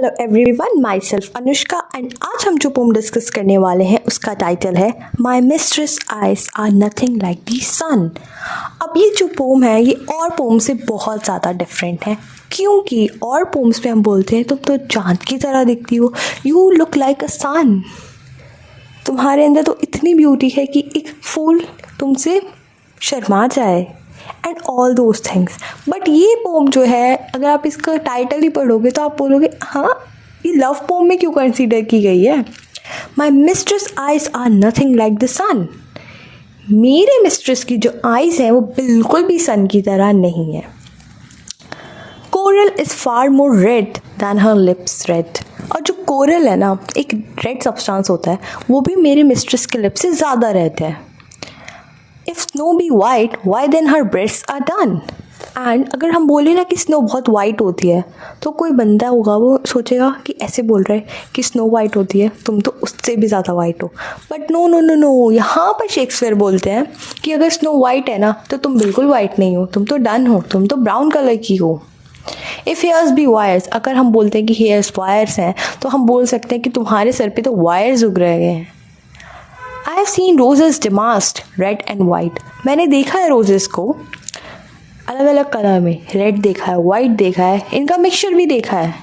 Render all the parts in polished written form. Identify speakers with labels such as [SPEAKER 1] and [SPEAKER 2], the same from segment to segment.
[SPEAKER 1] Hello everyone, my self Anushka and आज हम जो पोम डिस्कस करने वाले हैं उसका टाइटल है my mistress eyes are nothing like the sun. अब ये जो पोम है ये और पोम से बहुत ज़्यादा डिफरेंट है, क्योंकि और पोम्स में हम बोलते हैं तुम तो चांद की तरह दिखती हो, यू लुक लाइक अ सन। तुम्हारे अंदर तो इतनी ब्यूटी है कि एक फूल तुमसे शर्मा जाए and all those things. But ये पोम जो है, अगर आप इसका टाइटल ही पढ़ोगे तो आप बोलोगे हाँ ये लव पोम में क्यों कंसीडर की गई है। My mistress eyes are nothing like the sun. मेरे मिस्ट्रेस की जो आइज है वो बिल्कुल भी सन की तरह नहीं है। Coral is far more red than her lips red. और जो कोरल है ना, एक रेड सब्सटेंस होता है, वो भी मेरे मिस्ट्रेस के लिप्स से ज़्यादा रेड है। If snow be white why then her breasts are dun. And अगर हम बोले ना कि स्नो बहुत वाइट होती है तो कोई बंदा होगा वो सोचेगा कि ऐसे बोल रहे हैं कि स्नो वाइट होती है, तुम तो उससे भी ज़्यादा वाइट हो। But no no no no, यहाँ पर शेक्सपियर बोलते हैं कि अगर स्नो वाइट है ना तो तुम बिल्कुल वाइट नहीं हो, तुम तो डन हो, तुम तो ब्राउन कलर की हो। इफ़ हेयर्स बी वायर्स, अगर हम बोलते हैं कि हेयर्स वायर्स हैं तो हम बोल सकते हैं कि तुम्हारे सर पे तो वायर्स उग रहे हैं। I have seen roses damasked red and white. मैंने देखा है रोजेस को अलग अलग कलर में, रेड देखा है, वाइट देखा है, इनका मिक्सचर भी देखा है।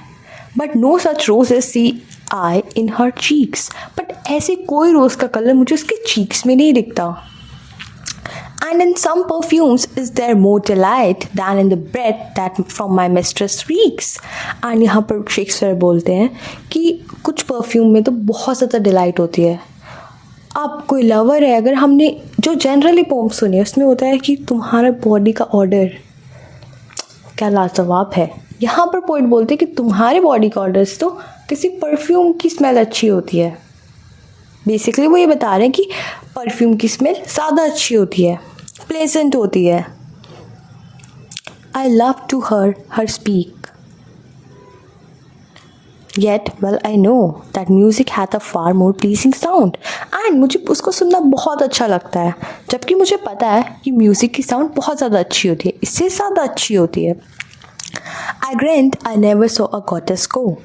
[SPEAKER 1] But no such roses see I in her cheeks. But ऐसे कोई रोज का कलर मुझे उसके चीक्स में नहीं दिखता। And in some perfumes is there more delight than in the breath that from my mistress reeks. And यहाँ पर शेक्सपियर बोलते हैं कि कुछ परफ्यूम में तो बहुत ज़्यादा डिलाइट होती है। अब कोई लवर है, अगर हमने जो जनरली पोम सुनी है उसमें होता है कि तुम्हारा बॉडी का ऑर्डर क्या लाजवाब है। यहाँ पर पोइट बोलते हैं कि तुम्हारे बॉडी का ऑर्डर तो किसी परफ्यूम की स्मेल अच्छी होती है। बेसिकली वो ये बता रहे हैं कि परफ्यूम की स्मेल ज़्यादा अच्छी होती है, प्लेजेंट होती है। I love to her speak yet well I know that music hath a far more pleasing sound. And मुझे उसको सुनना बहुत अच्छा लगता है, जबकि मुझे पता है कि म्यूजिक की साउंड बहुत ज़्यादा अच्छी होती है, इससे ज़्यादा अच्छी होती है। I grant I never saw a goddess go.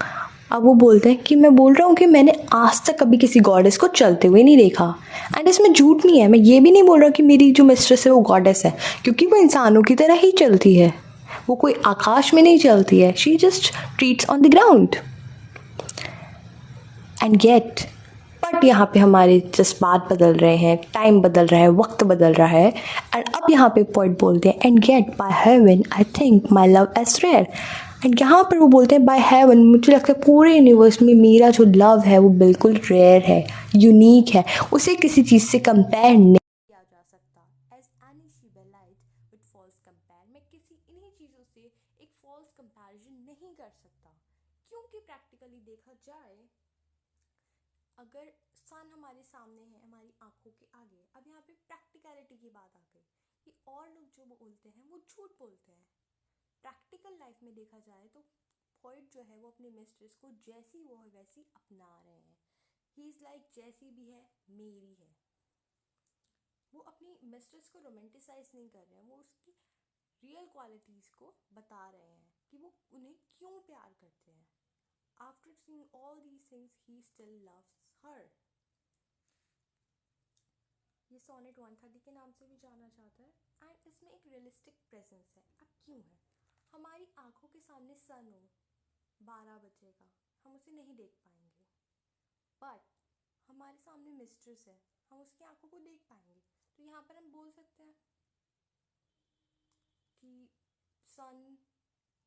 [SPEAKER 1] अब वो बोलते हैं कि मैं बोल रहा हूँ कि मैंने आज तक कभी किसी गॉडेस को चलते हुए नहीं देखा। एंड इसमें झूठ नहीं है, मैं ये भी नहीं बोल रहा कि मेरी जो मिस्ट्रेस है वो गॉडेस है, क्योंकि वो इंसानों की तरह ही चलती है, वो कोई आकाश में नहीं चलती है। She just treads on the ground and yet. But यहाँ पे हमारे जज्बात बदल रहे हैं, टाइम बदल रहा है, वक्त बदल रहा है। एंड अब यहाँ पे पॉइंट बोलते हैं and yet by heaven I think my love as rare. And यहाँ पर वो बोलते हैं बाय हेवन, मुझे लगता है पूरे यूनिवर्स में मेरा जो लव है वो बिल्कुल रेयर है, यूनिक है, उसे किसी चीज़ से कंपेयर नहीं किया जा सकता। As any she belied with false compare, मैं किसी इन्हीं चीज़ों से एक फॉल्स कंपैरिजन नहीं कर सकता, क्योंकि प्रैक्टिकली देखा जाए अगर सन हमारे सामने है, हमारी आंखों के आगे, अब यहाँ पे प्रैक्टिकलिटी की बात आ गई कि और लोग जो बोलते हैं वो झूठ बोलते हैं। प्रैक्टिकल लाइफ में देखा जाए तो पॉइंट जो है वो अपनी मिस्ट्रेस को जैसी वो है वैसी अपना रहे हैं। ही इज़ लाइक जैसी भी है मेरी है। वो अपनी मिस्ट्रेस को रोमांटिसाइज नहीं कर रहे हैं, वो उसकी रियल क्वालिटीज़ को बता रहे हैं कि वो उन्हें क्यों प्यार करते हैं। After seeing all these things he still loves her. ये सोनेट 130 के नाम से भी जाना जाता है। एंड इसमें एक रियलिस्टिक प्रेजेंस है। अब क्यों है, हमारी आंखों के सामने सन हो 12 बजे का, हम उसे नहीं देख पाएंगे, बट हमारे सामने मिस्ट्रेस है, हम उसकी आंखों को देख पाएंगे। तो यहाँ पर हम बोल सकते हैं कि सन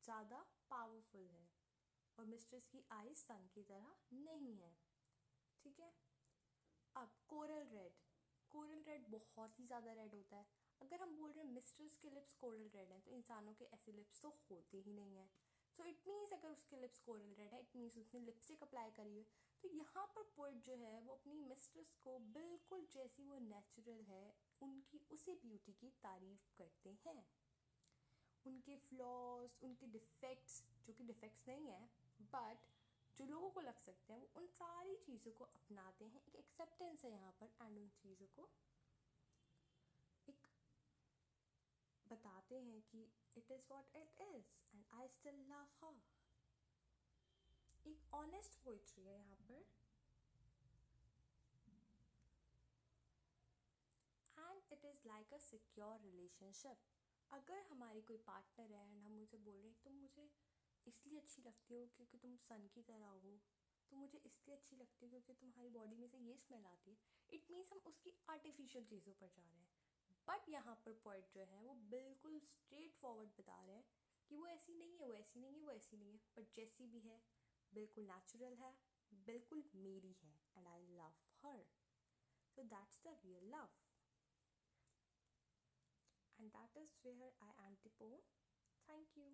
[SPEAKER 1] ज़्यादा पावरफुल है और मिस्ट्रेस की आईज सन की तरह नहीं है। ठीक है। अब कोरल रेड, कोरल रेड बहुत ही ज़्यादा रेड होता है। अगर हम बोल रहे हैं मिस्ट्रेस के लिप्स कोरल रेड हैं तो इंसानों के ऐसे लिप्स तो होते ही नहीं है। सो इट मीन्स अगर उसके लिप्स कोरल रेड है, इट मीन्स उसने लिपस्टिक अप्लाई करी है। तो यहाँ पर पोइट जो है वो अपनी मिस्ट्रेस को बिल्कुल जैसी वो नेचुरल है उनकी उसी ब्यूटी की तारीफ करते हैं। उनके फ्लॉज, उनके डिफेक्ट्स, जो कि डिफेक्ट्स नहीं है बट जो लोगों को लग सकते हैं, वो उन सारी चीज़ों को अपनाते हैं। एक एक्सेप्टेंस है यहाँ पर एंड उन चीज़ों को एक बताते हैं कि it is what it is and I still love हर। एक ऑनेस्ट पोइट्री है यहाँ पर। And it is like a secure relationship. अगर हमारी कोई पार्टनर है एंड हम उनसे बोल रहे हैं तुम मुझे इसलिए अच्छी लगती हो क्योंकि तुम सन की तरह हो, तुम मुझे इसलिए अच्छी लगती हो क्योंकि तुम्हारी बॉडी में से ये स्मेल आती है, इट मीन्स हम उसकी आर्टिफिशियल चीज़ों पर जा रहे हैं। बट यहाँ पर पॉइंट जो है वो बिल्कुल स्ट्रेट फॉरवर्ड बता रहे हैं कि वो ऐसी नहीं है, वो ऐसी नहीं है, वो ऐसी नहीं है, बट जैसी भी है बिल्कुल नेचुरल है, बिल्कुल मेरी है, and I love her. So that's the real love. And that is where I end the poem. Thank you.